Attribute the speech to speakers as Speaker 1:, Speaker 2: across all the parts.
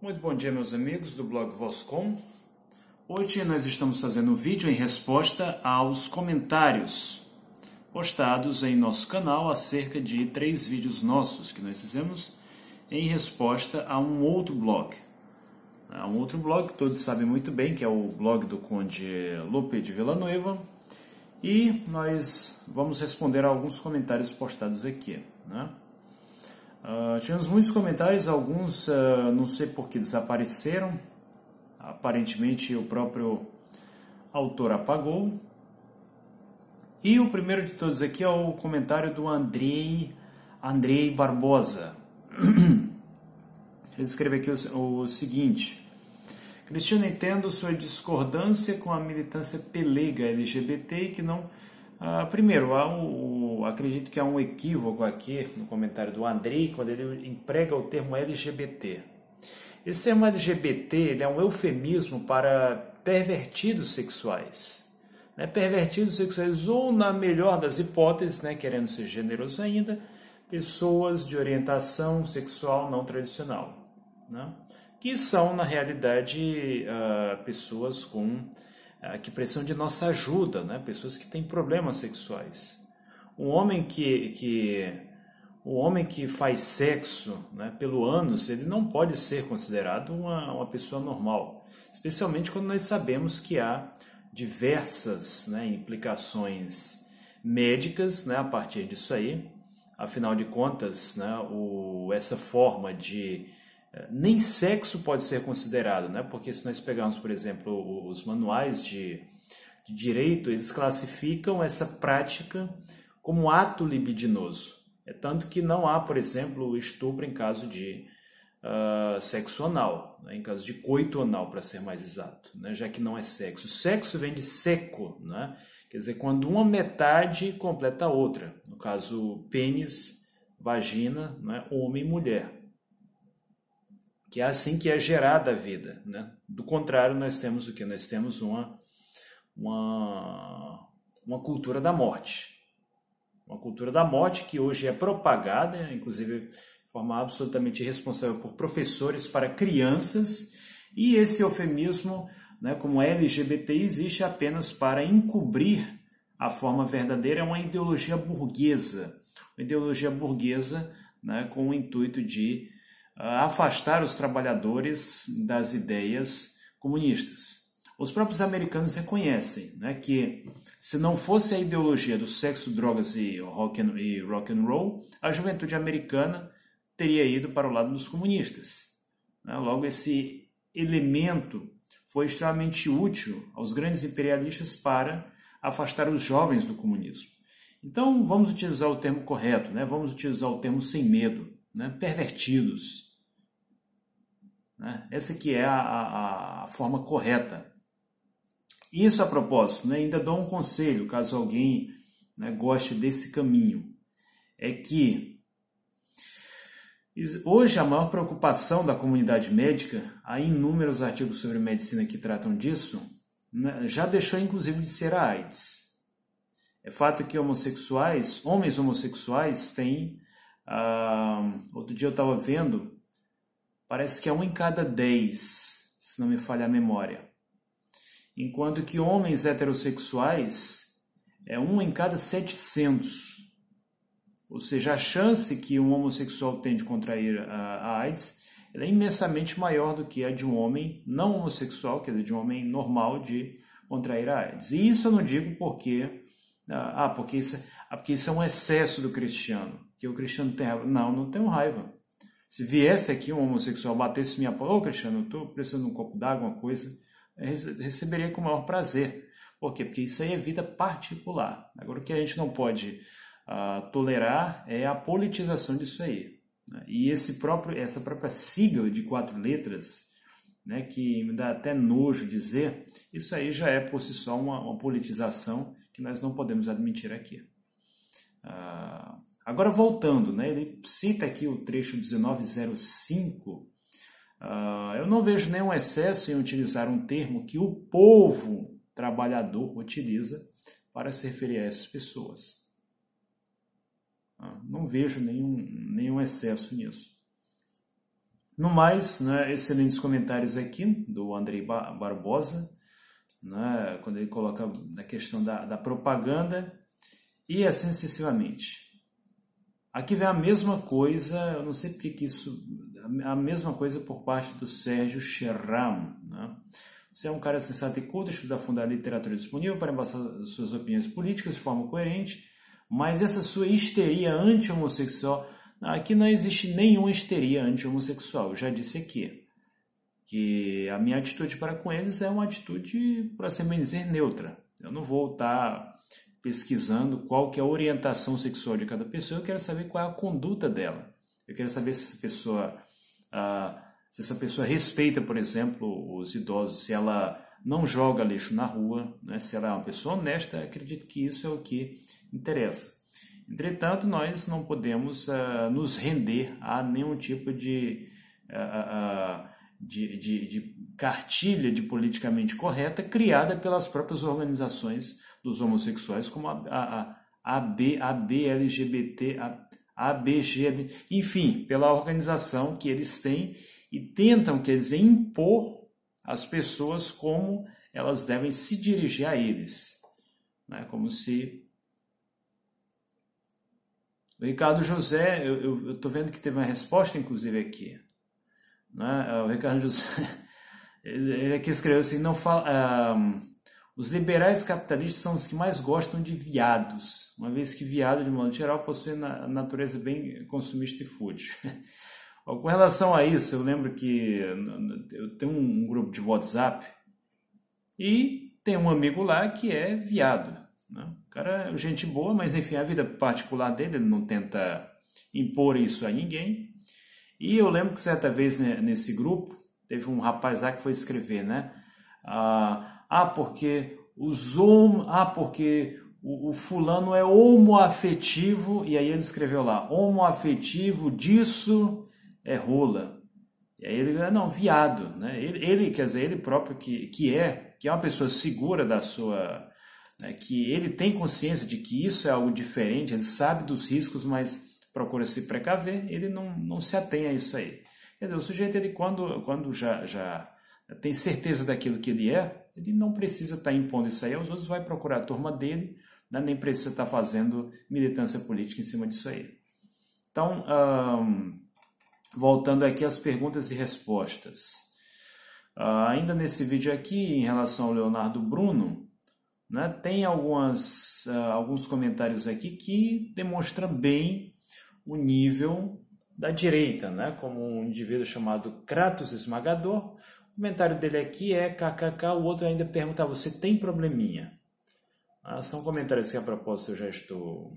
Speaker 1: Muito bom dia, meus amigos do blog Vozcom. Hoje nós estamos fazendo um vídeo em resposta aos comentários postados em nosso canal acerca de 3 vídeos nossos que nós fizemos em resposta a um outro blog. Um outro blog que todos sabem muito bem, que é o blog do Conde Lope de Villanueva, e nós vamos responder a alguns comentários postados aqui, né? Tivemos muitos comentários, alguns não sei por que desapareceram, aparentemente o próprio autor apagou. E o primeiro de todos aqui é o comentário do Andrei Barbosa. Ele escreve aqui o seguinte: Cristiano, entendo sua discordância com a militância pelega LGBT e que não... primeiro, acredito que há um equívoco aqui no comentário do Andrei, quando ele emprega o termo LGBT. Esse termo LGBT ele é um eufemismo para pervertidos sexuais. Né? Pervertidos sexuais, ou na melhor das hipóteses, né, querendo ser generoso ainda, pessoas de orientação sexual não tradicional. Né? Que são, na realidade, pessoas que precisam de nossa ajuda, né? Pessoas que têm problemas sexuais. Um homem que faz sexo, né, pelo ânus, ele não pode ser considerado uma pessoa normal, especialmente quando nós sabemos que há diversas, né, implicações médicas, né, a partir disso aí. Afinal de contas, né, essa forma de... nem sexo pode ser considerado, né? Porque se nós pegarmos, por exemplo, os manuais de direito, eles classificam essa prática como ato libidinoso. É tanto que não há, por exemplo, estupro em caso de sexo anal, né? Em caso de coito anal, para ser mais exato, né? Já que não é sexo. Sexo vem de seco, né? Quer dizer, quando uma metade completa a outra. No caso, pênis, vagina, né? Homem e mulher. Que é assim que é gerada a vida, né? Do contrário, nós temos o quê? Nós temos uma cultura da morte. Uma cultura da morte que hoje é propagada, inclusive de forma absolutamente irresponsável, por professores para crianças, e esse eufemismo, né, como LGBT, existe apenas para encobrir a forma verdadeira, é uma ideologia burguesa. Uma ideologia burguesa, né, com o intuito de afastar os trabalhadores das ideias comunistas. Os próprios americanos reconhecem, né, que se não fosse a ideologia do sexo, drogas e rock and roll, a juventude americana teria ido para o lado dos comunistas. Né? Logo, esse elemento foi extremamente útil aos grandes imperialistas para afastar os jovens do comunismo. Então, vamos utilizar o termo correto, né? Vamos utilizar o termo sem medo, né? Pervertidos. Né? Essa aqui é a forma correta. Isso a propósito, né? Ainda dou um conselho, caso alguém, né, goste desse caminho, é que hoje a maior preocupação da comunidade médica, há inúmeros artigos sobre medicina que tratam disso, né, já deixou inclusive de ser a AIDS. É fato que homens homossexuais têm, outro dia eu estava vendo, parece que é 1 em cada 10, se não me falha a memória. Enquanto que homens heterossexuais é 1 em cada 700. Ou seja, a chance que um homossexual tem de contrair a AIDS ela é imensamente maior do que a de um homem não homossexual, quer dizer, de um homem normal, de contrair a AIDS. E isso eu não digo porque isso é um excesso do cristiano, que o cristiano tem raiva. Não tenho raiva. Se viesse aqui um homossexual, batesse minha porta, Cristiano, eu estou precisando de um copo d'água, uma coisa, eu receberia com o maior prazer. Por quê? Porque isso aí é vida particular. Agora, o que a gente não pode tolerar é a politização disso aí. Né? E essa própria sigla de 4 letras, né, que me dá até nojo dizer, isso aí já é por si só uma politização que nós não podemos admitir aqui. Agora voltando, né, ele cita aqui o trecho 1905, eu não vejo nenhum excesso em utilizar um termo que o povo trabalhador utiliza para se referir a essas pessoas. Não vejo nenhum excesso nisso. No mais, né, excelentes comentários aqui do Andrei Barbosa, né, quando ele coloca a questão da propaganda e assim sucessivamente. Aqui vem a mesma coisa, eu não sei porque que isso, a mesma coisa por parte do Sérgio Scherram, né? Você é um cara sensato e culto, estuda a fundo a literatura disponível para embaçar suas opiniões políticas de forma coerente, mas essa sua histeria anti-homossexual, aqui não existe nenhuma histeria anti-homossexual. Eu já disse aqui que a minha atitude para com eles é uma atitude, para ser bem dizer, neutra. Eu não vou estar pesquisando qual que é a orientação sexual de cada pessoa, eu quero saber qual é a conduta dela. Eu quero saber se essa pessoa respeita, por exemplo, os idosos, se ela não joga lixo na rua, né? Se ela é uma pessoa honesta, acredito que isso é o que interessa. Entretanto, nós não podemos nos render a nenhum tipo de cartilha de politicamente correta criada pelas próprias organizações dos homossexuais, como a ABLGBT, ABG, enfim, pela organização que eles têm e tentam, quer dizer, impor às pessoas como elas devem se dirigir a eles. Né? Como se... O Ricardo José, eu estou vendo que teve uma resposta, inclusive, aqui. Né? O Ricardo José, ele aqui escreveu assim, não fala... os liberais capitalistas são os que mais gostam de viados, uma vez que viado, de modo geral, possui natureza bem consumista e fútil. Com relação a isso, eu lembro que eu tenho um grupo de WhatsApp e tem um amigo lá que é viado. Né? O cara é gente boa, mas enfim, a vida particular dele, ele não tenta impor isso a ninguém. E eu lembro que certa vez nesse grupo, teve um rapaz lá que foi escrever, né? Porque porque o fulano é homoafetivo, e aí ele escreveu lá, homoafetivo disso é rola. E aí ele, não, viado, né? Ele quer dizer, ele próprio que é uma pessoa segura da sua, né, que ele tem consciência de que isso é algo diferente, ele sabe dos riscos, mas procura se precaver, ele não se atém a isso aí. Quer dizer, o sujeito, ele quando já tem certeza daquilo que ele é, ele não precisa estar impondo isso aí aos outros, vai procurar a turma dele, né? Nem precisa estar fazendo militância política em cima disso aí. Então, voltando aqui às perguntas e respostas. Ainda nesse vídeo aqui, em relação ao Leonardo Bruno, né, tem alguns comentários aqui que demonstram bem o nível da direita, né? Como um indivíduo chamado Kratos Esmagador. O comentário dele aqui é kkk, o outro ainda pergunta, você tem probleminha? São comentários que a propósito eu já estou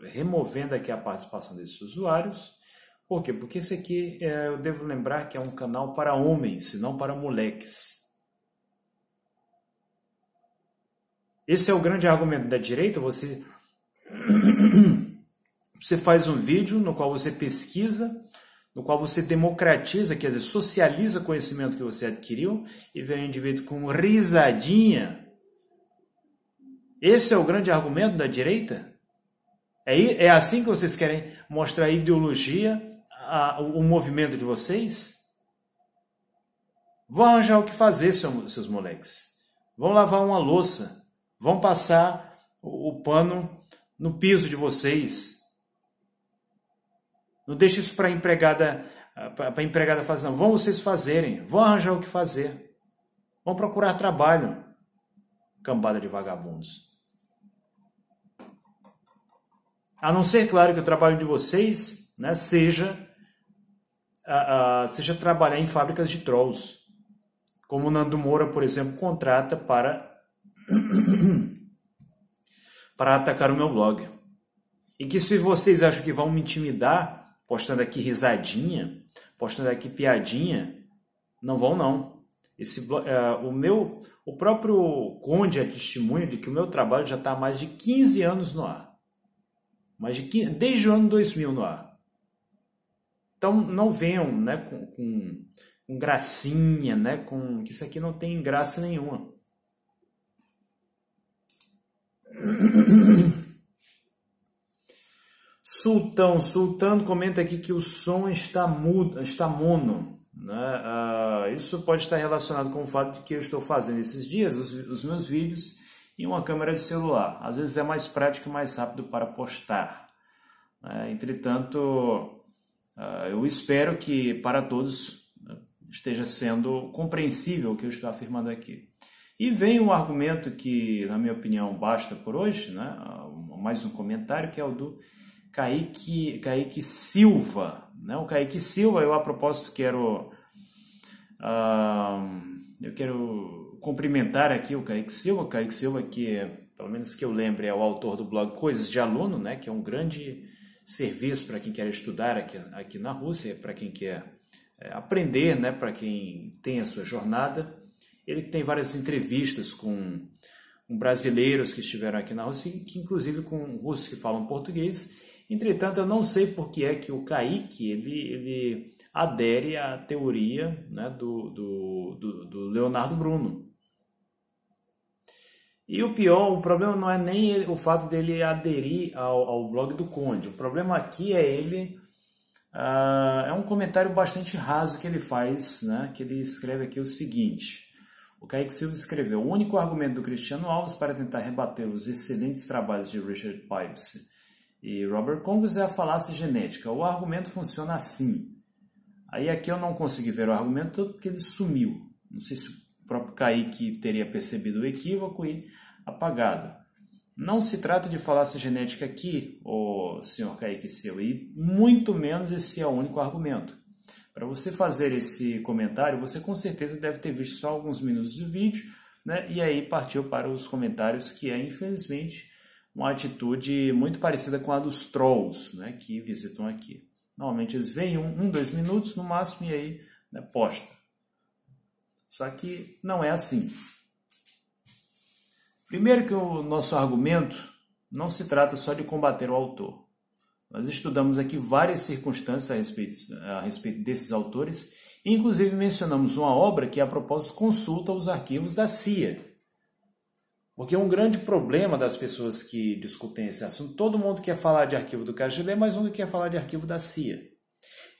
Speaker 1: removendo aqui a participação desses usuários. Por quê? Porque esse aqui, eu devo lembrar que é um canal para homens, e não para moleques. Esse é o grande argumento da direita, você faz um vídeo no qual você pesquisa, no qual você democratiza, quer dizer, socializa o conhecimento que você adquiriu e vem um indivíduo com risadinha. Esse é o grande argumento da direita? É assim que vocês querem mostrar a ideologia, o movimento de vocês? Vão arranjar o que fazer, seus moleques. Vão lavar uma louça. Vão passar o pano no piso de vocês. Não deixe isso para a empregada fazer, não. Vão vocês fazerem. Vão arranjar o que fazer. Vão procurar trabalho. Cambada de vagabundos. A não ser, claro, que o trabalho de vocês, né, seja trabalhar em fábricas de trolls. Como o Nando Moura, por exemplo, contrata para atacar o meu blog. E que se vocês acham que vão me intimidar, postando aqui risadinha, postando aqui piadinha, não vão não. O próprio Conde é testemunho de que o meu trabalho já está há mais de 15 anos no ar. Desde o ano 2000 no ar. Então não venham, né, com gracinha, né, que isso aqui não tem graça nenhuma. Sultano comenta aqui que o som está mudo, está mono. Né? Isso pode estar relacionado com o fato de que eu estou fazendo esses dias os meus vídeos em uma câmera de celular. Às vezes é mais prático e mais rápido para postar. Entretanto, eu espero que para todos esteja sendo compreensível o que eu estou afirmando aqui. E vem um argumento que, na minha opinião, basta por hoje, né? Mais um comentário, que é o do Kaique Silva. Né? O Kaique Silva, eu a propósito quero cumprimentar aqui o Kaique Silva. O Kaique Silva, que, pelo menos que eu lembre, é o autor do blog Coisas de Aluno, né? Que é um grande serviço para quem quer estudar aqui na Rússia, para quem quer aprender, né? Para quem tem a sua jornada. Ele tem várias entrevistas com brasileiros que estiveram aqui na Rússia, que inclusive com russos que falam português. Entretanto, eu não sei por que é que o Kaique ele adere à teoria, né, do Leonardo Bruno. E o problema não é nem o fato dele aderir ao blog do Conde. O problema aqui é é um comentário bastante raso que ele faz, né, que ele escreve aqui o seguinte. O Kaique Silva escreveu: o único argumento do Cristiano Alves para tentar rebater os excelentes trabalhos de Richard Pipes e Robert Conquest é a falácia genética. O argumento funciona assim. Aí aqui eu não consegui ver o argumento todo porque ele sumiu. Não sei se o próprio Kaique teria percebido o equívoco e apagado. Não se trata de falácia genética aqui, o senhor Kaique Silva, e muito menos esse é o único argumento. Para você fazer esse comentário, você com certeza deve ter visto só alguns minutos do vídeo, né? E aí partiu para os comentários, que é, infelizmente, uma atitude muito parecida com a dos trolls, né? Que visitam aqui. Normalmente eles veem 2 minutos no máximo e aí, né, posta. Só que não é assim. Primeiro que o nosso argumento não se trata só de combater o autor. Nós estudamos aqui várias circunstâncias a respeito desses autores, e inclusive mencionamos uma obra que, a propósito, consulta os arquivos da CIA. Porque um grande problema das pessoas que discutem esse assunto, todo mundo quer falar de arquivo do KGB, mas nunca quer falar de arquivo da CIA.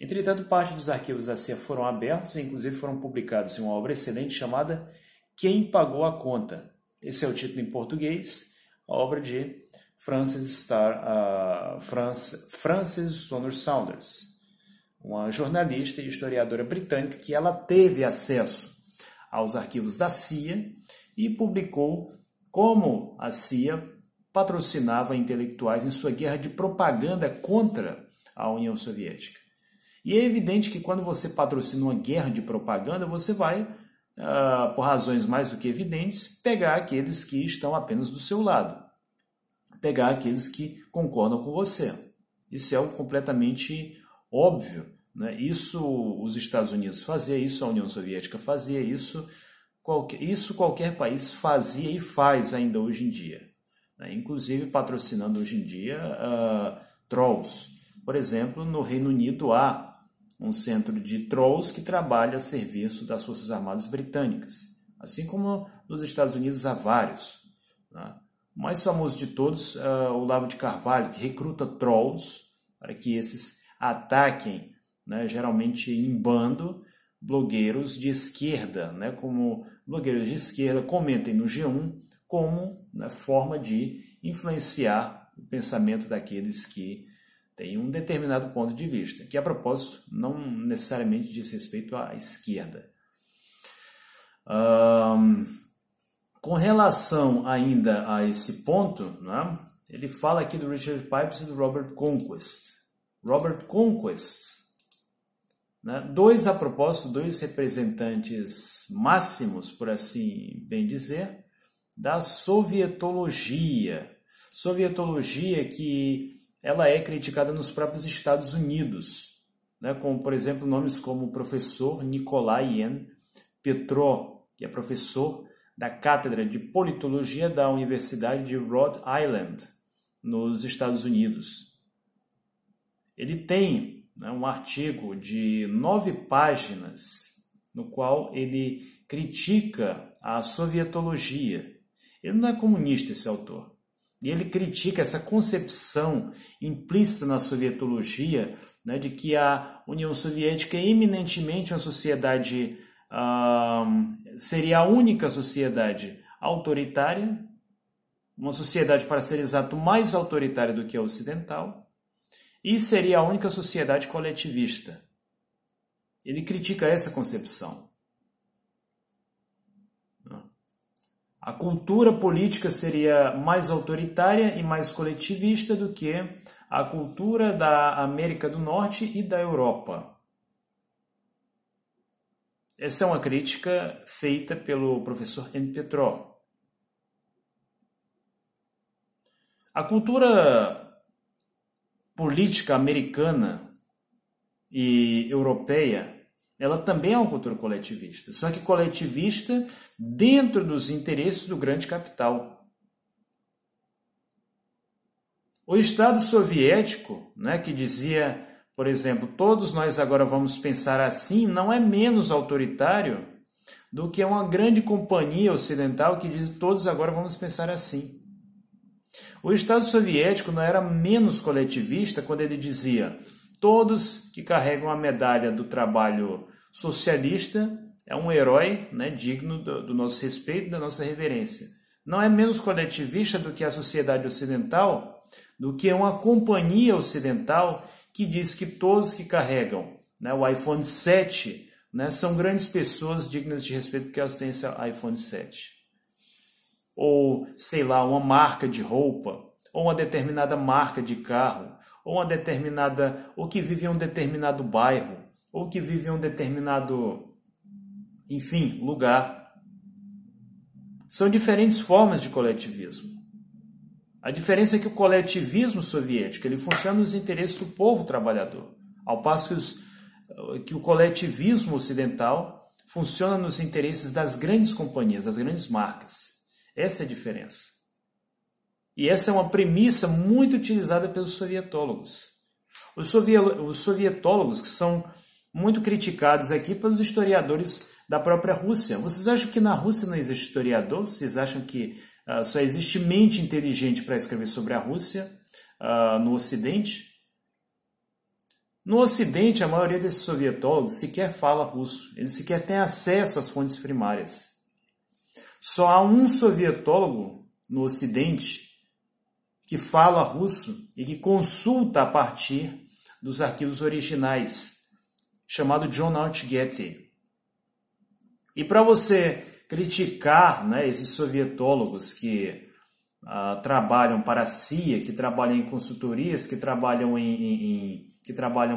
Speaker 1: Entretanto, parte dos arquivos da CIA foram abertos e inclusive foram publicados em uma obra excelente chamada Quem Pagou a Conta? Esse é o título em português, a obra de Frances Stonor Saunders, uma jornalista e historiadora britânica que ela teve acesso aos arquivos da CIA e publicou como a CIA patrocinava intelectuais em sua guerra de propaganda contra a União Soviética. E é evidente que quando você patrocina uma guerra de propaganda, você vai, por razões mais do que evidentes, pegar aqueles que estão apenas do seu lado. Pegar aqueles que concordam com você. Isso é completamente óbvio. Né? Isso os Estados Unidos faziam, isso a União Soviética fazia, isso qualquer país fazia e faz ainda hoje em dia. Né? Inclusive patrocinando hoje em dia trolls. Por exemplo, no Reino Unido há um centro de trolls que trabalha a serviço das Forças Armadas Britânicas. Assim como nos Estados Unidos há vários. Né? O mais famoso de todos é o Olavo de Carvalho, que recruta trolls para que esses ataquem, né, geralmente em bando, blogueiros de esquerda, né, como blogueiros de esquerda comentem no G1 como, né, forma de influenciar o pensamento daqueles que têm um determinado ponto de vista, que a propósito não necessariamente diz respeito à esquerda. Com relação ainda a esse ponto, né, ele fala aqui do Richard Pipes e do Robert Conquest. Robert Conquest, né, dois representantes máximos, por assim bem dizer, da sovietologia. Sovietologia que ela é criticada nos próprios Estados Unidos, né, como, por exemplo, nomes como o professor Nikolai N. Petrov, que é professor da Cátedra de Politologia da Universidade de Rhode Island, nos Estados Unidos. Ele tem, né, um artigo de 9 páginas, no qual ele critica a sovietologia. Ele não é comunista, esse autor. E ele critica essa concepção implícita na sovietologia, né, de que a União Soviética é eminentemente uma sociedade, seria a única sociedade autoritária, uma sociedade, para ser exato, mais autoritária do que a ocidental, e seria a única sociedade coletivista. Ele critica essa concepção. A cultura política seria mais autoritária e mais coletivista do que a cultura da América do Norte e da Europa. Essa é uma crítica feita pelo professor N. Petrov. A cultura política americana e europeia, ela também é uma cultura coletivista, só que coletivista dentro dos interesses do grande capital. O Estado soviético, né, que dizia, por exemplo, todos nós agora vamos pensar assim, não é menos autoritário do que uma grande companhia ocidental que diz todos agora vamos pensar assim. O Estado soviético não era menos coletivista quando ele dizia todos que carregam a medalha do trabalho socialista é um herói, né, digno do nosso respeito e da nossa reverência. Não é menos coletivista do que a sociedade ocidental, do que uma companhia ocidental que diz que todos que carregam, né, o iPhone 7, né, são grandes pessoas dignas de respeito porque elas têm esse iPhone 7. Ou, sei lá, uma marca de roupa, ou uma determinada marca de carro, ou que vive em um determinado bairro, ou que vive em um determinado, enfim, lugar. São diferentes formas de coletivismo. A diferença é que o coletivismo soviético ele funciona nos interesses do povo trabalhador, ao passo que o coletivismo ocidental funciona nos interesses das grandes companhias, das grandes marcas. Essa é a diferença. E essa é uma premissa muito utilizada pelos sovietólogos. Os sovietólogos que são muito criticados aqui pelos historiadores da própria Rússia. Vocês acham que na Rússia não existe historiador? Vocês acham que só existe mente inteligente para escrever sobre a Rússia no Ocidente? No Ocidente, a maioria desses sovietólogos sequer fala russo. Eles sequer têm acesso às fontes primárias. Só há um sovietólogo no Ocidente que fala russo e que consulta a partir dos arquivos originais, chamado John Arch Getty. E para você criticar, né, esses sovietólogos que trabalham para a CIA, que trabalham em consultorias, que trabalham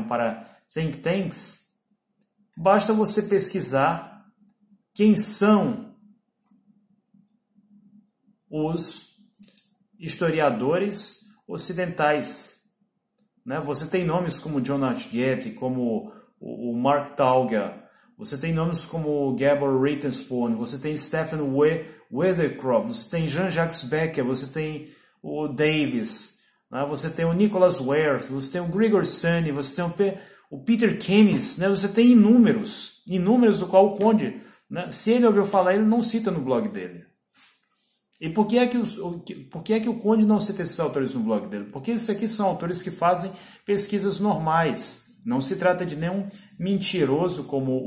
Speaker 1: para think tanks, basta você pesquisar quem são os historiadores ocidentais. Né? Você tem nomes como John Arch Getty, como o Mark Tauger, você tem nomes como Gabor Rittenspun, você tem Stephen Weathercroft, você tem Jean-Jacques Becker, você tem o Davis, né? Você tem o Nicholas Werth, você tem o Grigor Sani, você tem o Peter Keynes, né? Você tem inúmeros do qual o Conde, né? Se ele ouviu falar, ele não cita no blog dele. E por que é que o Conde não cita esses autores no blog dele? Porque esses aqui são autores que fazem pesquisas normais. Não se trata de nenhum mentiroso como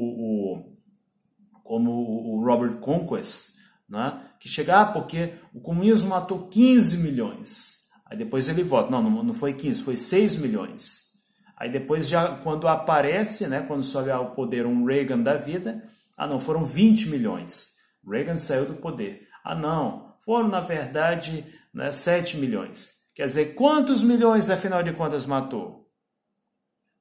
Speaker 1: o Robert Conquest, né? Que chega, porque o comunismo matou 15 milhões. Aí depois ele volta. Não foi 15, foi 6 milhões. Aí depois, já quando aparece, né, quando sobe ao poder um Reagan da vida, não, foram 20 milhões. Reagan saiu do poder. Não, foram na verdade, né, 7 milhões. Quer dizer, quantos milhões afinal de contas matou?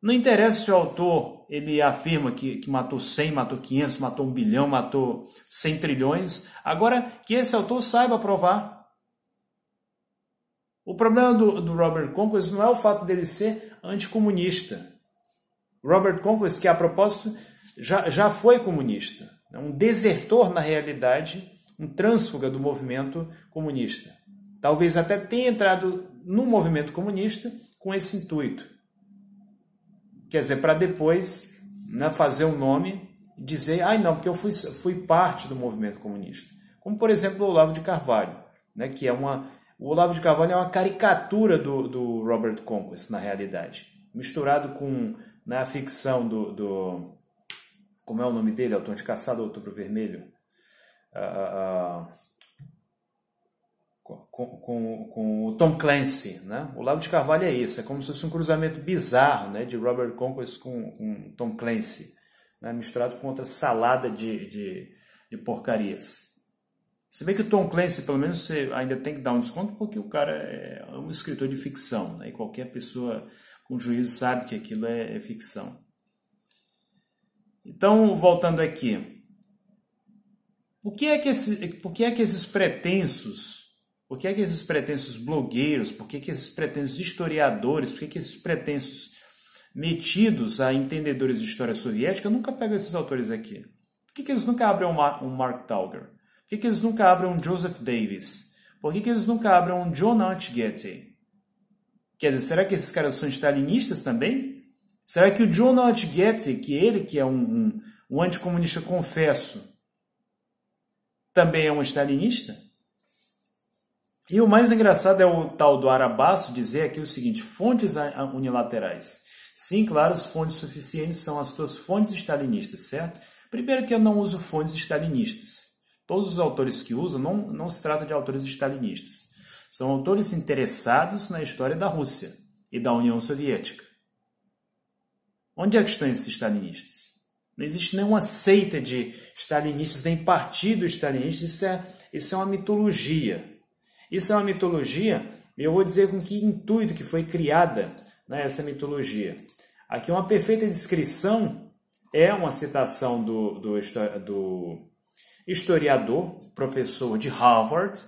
Speaker 1: Não interessa se o autor ele afirma que matou 100, matou 500, matou 1 bilhão, matou 100 trilhões. Agora, que esse autor saiba provar. O problema do Robert Conquest não é o fato dele ser anticomunista. Robert Conquest, que a propósito já foi comunista. É um desertor na realidade, um trânsfuga do movimento comunista. Talvez até tenha entrado no movimento comunista com esse intuito. Quer dizer, para depois, né, fazer um nome e dizer, não, porque eu fui parte do movimento comunista. Como, por exemplo, o Olavo de Carvalho, né, que é O Olavo de Carvalho é uma caricatura do Robert Conquest, na realidade. Misturado com a ficção do... Como é o nome dele? Autor de Caçada ao Outubro Vermelho. Com o Tom Clancy, né? O Olavo de Carvalho é isso. É como se fosse um cruzamento bizarro, né, de Robert Conquest com Tom Clancy, né, misturado com outra salada de porcarias. Se bem que o Tom Clancy, pelo menos, você ainda tem que dar um desconto, porque o cara é um escritor de ficção, né? E qualquer pessoa com juízo sabe que aquilo é ficção. Então, voltando aqui, por que é que esses pretensos blogueiros, por que esses pretensos historiadores, por que esses pretensos metidos a entendedores de história soviética nunca pegam esses autores aqui? Por que eles nunca abrem um Mark Tauger? Por que eles nunca abrem um Joseph Davis? Por que eles nunca abrem um John H. Getty? Quer dizer, será que esses caras são stalinistas também? Será que o John H. Getty, que é um anticomunista confesso, também é um stalinista? E o mais engraçado é o tal do Arabaço dizer aqui o seguinte: fontes unilaterais. Sim, claro, as fontes suficientes são as tuas fontes stalinistas, certo? Primeiro que eu não uso fontes stalinistas. Todos os autores que uso não se trata de autores stalinistas. São autores interessados na história da Rússia e da União Soviética. Onde é que estão esses stalinistas? Não existe nenhuma seita de stalinistas, nem partido stalinista. Isso é uma mitologia. Isso é uma mitologia, e eu vou dizer com que intuito que foi criada, né, essa mitologia. Aqui uma perfeita descrição é uma citação do historiador, professor de Harvard,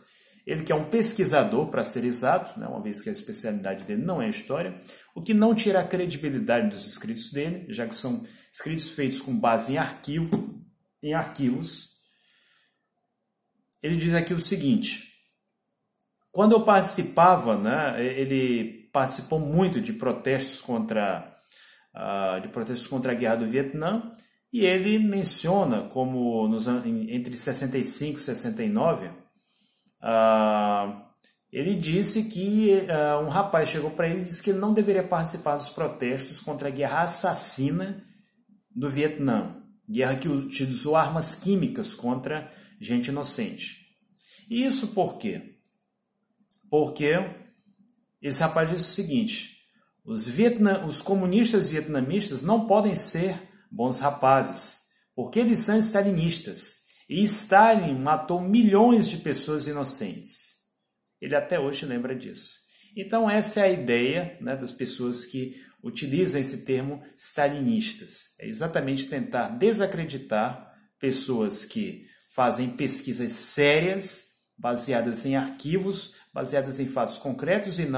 Speaker 1: ele que é um pesquisador, para ser exato, né, uma vez que a especialidade dele não é história, o que não tira a credibilidade dos escritos dele, já que são escritos feitos com base em arquivos. Ele diz aqui o seguinte: quando eu participava, né, ele participou muito de protestos contra a guerra do Vietnã, e ele menciona como entre 65 e 69, ele disse que um rapaz chegou para ele e disse que ele não deveria participar dos protestos contra a guerra assassina do Vietnã, guerra que utilizou armas químicas contra gente inocente. E isso por quê? Porque esse rapaz disse o seguinte: os comunistas vietnamistas não podem ser bons rapazes, porque eles são stalinistas. E Stalin matou milhões de pessoas inocentes. Ele até hoje lembra disso. Então essa é a ideia, né, das pessoas que utilizam esse termo stalinistas. É exatamente tentar desacreditar pessoas que fazem pesquisas sérias, baseadas em arquivos, baseadas em fatos concretos e não